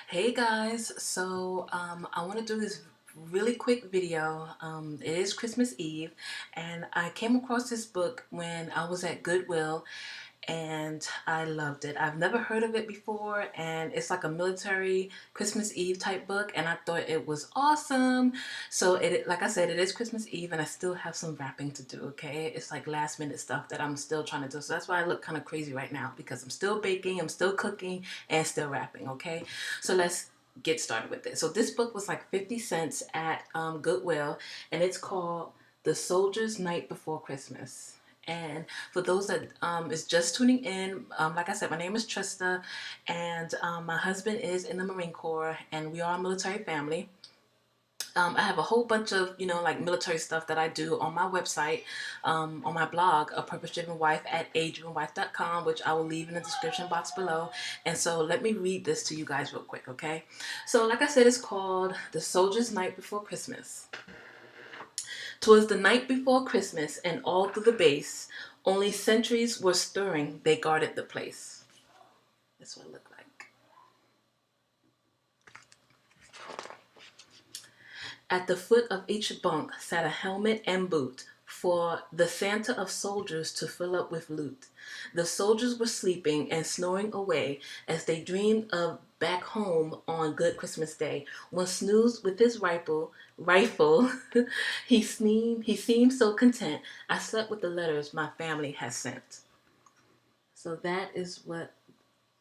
Hey guys, I want to do this really quick video. It is Christmas Eve, and I came across this book when I was at Goodwill, and I loved it. I've never heard of it before, and it's like a military Christmas Eve type book, and I thought it was awesome. So like I said, it is Christmas Eve, and I still have some wrapping to do. Okay, it's like last minute stuff that I'm still trying to do. So that's why I look kind of crazy right now, because I'm still baking, I'm still cooking, and still wrapping. Okay, so let's get started with this. So this book was like 50 cents at Goodwill, and it's called The Soldier's Night Before Christmas. And for those that is just tuning in, like I said, my name is Trista, and my husband is in the Marine Corps, and we are a military family. I have a whole bunch of, like military stuff that I do on my website, on my blog, A Purpose Driven Wife at adrivenwife.com, which I will leave in the description box below. And so let me read this to you guys real quick, okay? So like I said, it's called The Soldier's Night Before Christmas. 'Twas the night before Christmas, and all through the base, only sentries were stirring, they guarded the place. That's what it looked like. At the foot of each bunk sat a helmet and boot, for the Santa of soldiers to fill up with loot. The soldiers were sleeping and snoring away as they dreamed of back home on good Christmas Day. When snoozed with his rifle, he seemed so content. I slept with the letters my family has sent. So that is what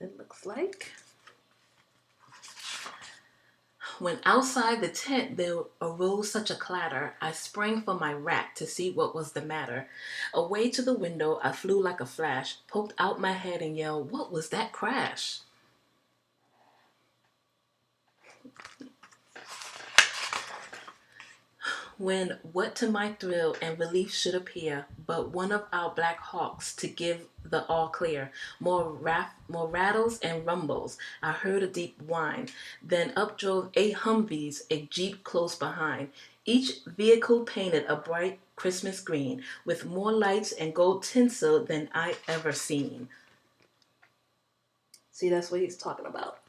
it looks like. When outside the tent there arose such a clatter, I sprang for my rack to see what was the matter. Away to the window I flew like a flash, poked out my head and yelled, "What was that crash?" When what to my thrill and relief should appear but one of our black hawks to give the all clear. More rattles and rumbles, I heard a deep whine. Then up drove 8 Humvees, a Jeep close behind. Each vehicle painted a bright Christmas green, with more lights and gold tinsel than I ever seen. See, that's what he's talking about.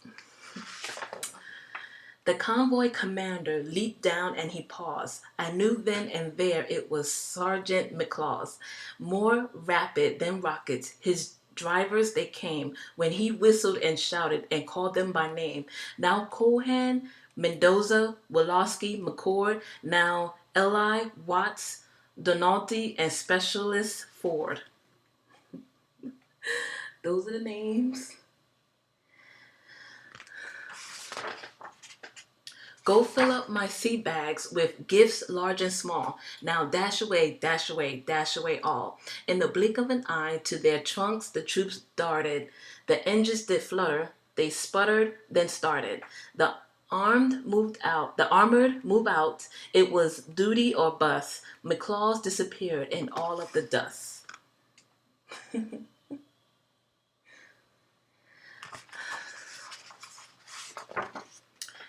The convoy commander leaped down and he paused. I knew then and there it was Sergeant McClaws. More rapid than rockets, his drivers they came, when he whistled and shouted and called them by name. Now Cohan, Mendoza, Wolosky, McCord, now Eli, Watts, Donalty, and Specialist Ford. Those are the names. Go fill up my sea bags with gifts large and small. Now dash away, dash away, dash away all. In the blink of an eye to their trunks the troops darted. The engines did flutter, they sputtered, then started. The armored moved out. It was duty or bust. McClaws disappeared in all of the dust.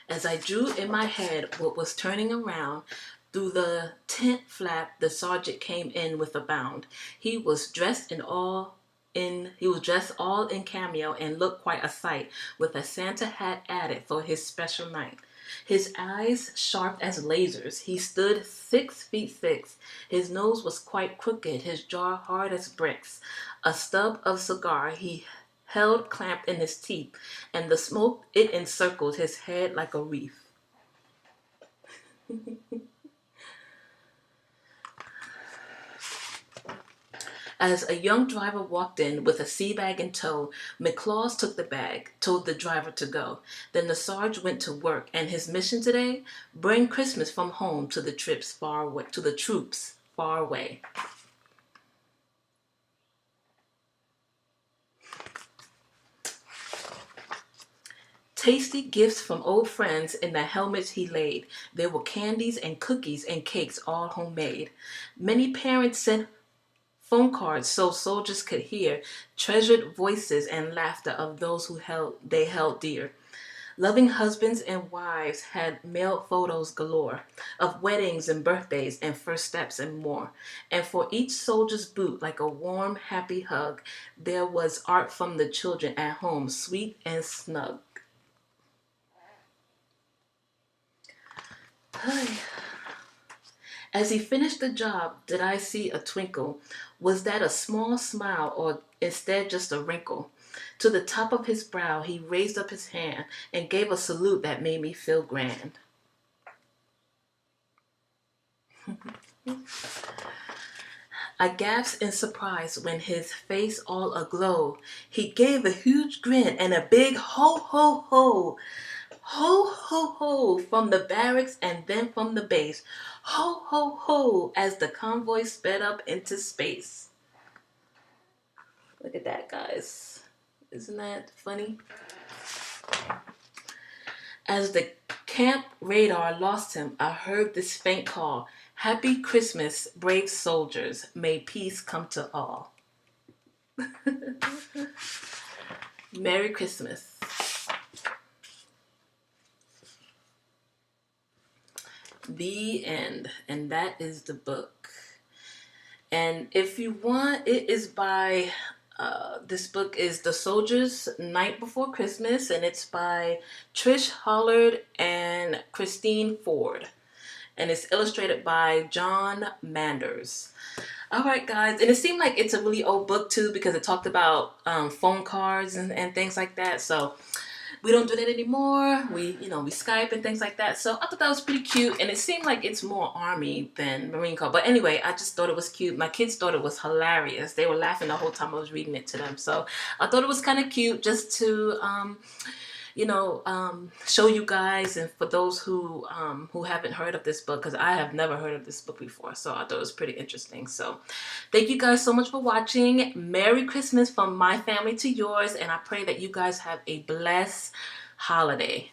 As I drew in my head what was turning around, through the tent flap the sergeant came in with a bound. He was dressed all in cameo and looked quite a sight, with a Santa hat added for his special night. His eyes sharp as lasers, he stood 6'6". His nose was quite crooked, his jaw hard as bricks. A stub of cigar he held clamped in his teeth, and the smoke it encircled his head like a wreath. As a young driver walked in with a sea bag in tow, McClaws took the bag, told the driver to go. Then the Sarge went to work, and his mission today: bring Christmas from home to the troops far away. Tasty gifts from old friends in the helmets he laid. There were candies and cookies and cakes, all homemade. Many parents sent phone cards so soldiers could hear treasured voices and laughter of those who they held dear. Loving husbands and wives had mailed photos galore of weddings and birthdays and first steps and more. And for each soldier's boot, like a warm, happy hug, there was art from the children at home, sweet and snug. As he finished the job, did I see a twinkle? Was that a small smile or instead just a wrinkle? To the top of his brow, he raised up his hand and gave a salute that made me feel grand. I gasped in surprise when his face all aglow. He gave a huge grin and a big ho, ho, ho. Ho, ho, ho, from the barracks and then from the base. Ho, ho, ho, as the convoy sped up into space. Look at that, guys. Isn't that funny? As the camp radar lost him, I heard this faint call. Happy Christmas, brave soldiers. May peace come to all. Merry Christmas. The end. And that is the book. And if you want, it is by, this book is The Soldier's Night Before Christmas, and it's by Trish, Hollard, and Christine Ford. And it's illustrated by John Manders. Alright guys, and it seemed like it's a really old book too, because it talked about phone cards and things like that. So we don't do that anymore. We Skype and things like that. So I thought that was pretty cute, and it seemed like it's more Army than Marine Corps. But anyway, I just thought it was cute. My kids thought it was hilarious. They were laughing the whole time I was reading it to them. So I thought it was kind of cute just to show you guys, and for those who haven't heard of this book, because I have never heard of this book before, so I thought it was pretty interesting. So thank you guys so much for watching. Merry Christmas from my family to yours, and I pray that you guys have a blessed holiday.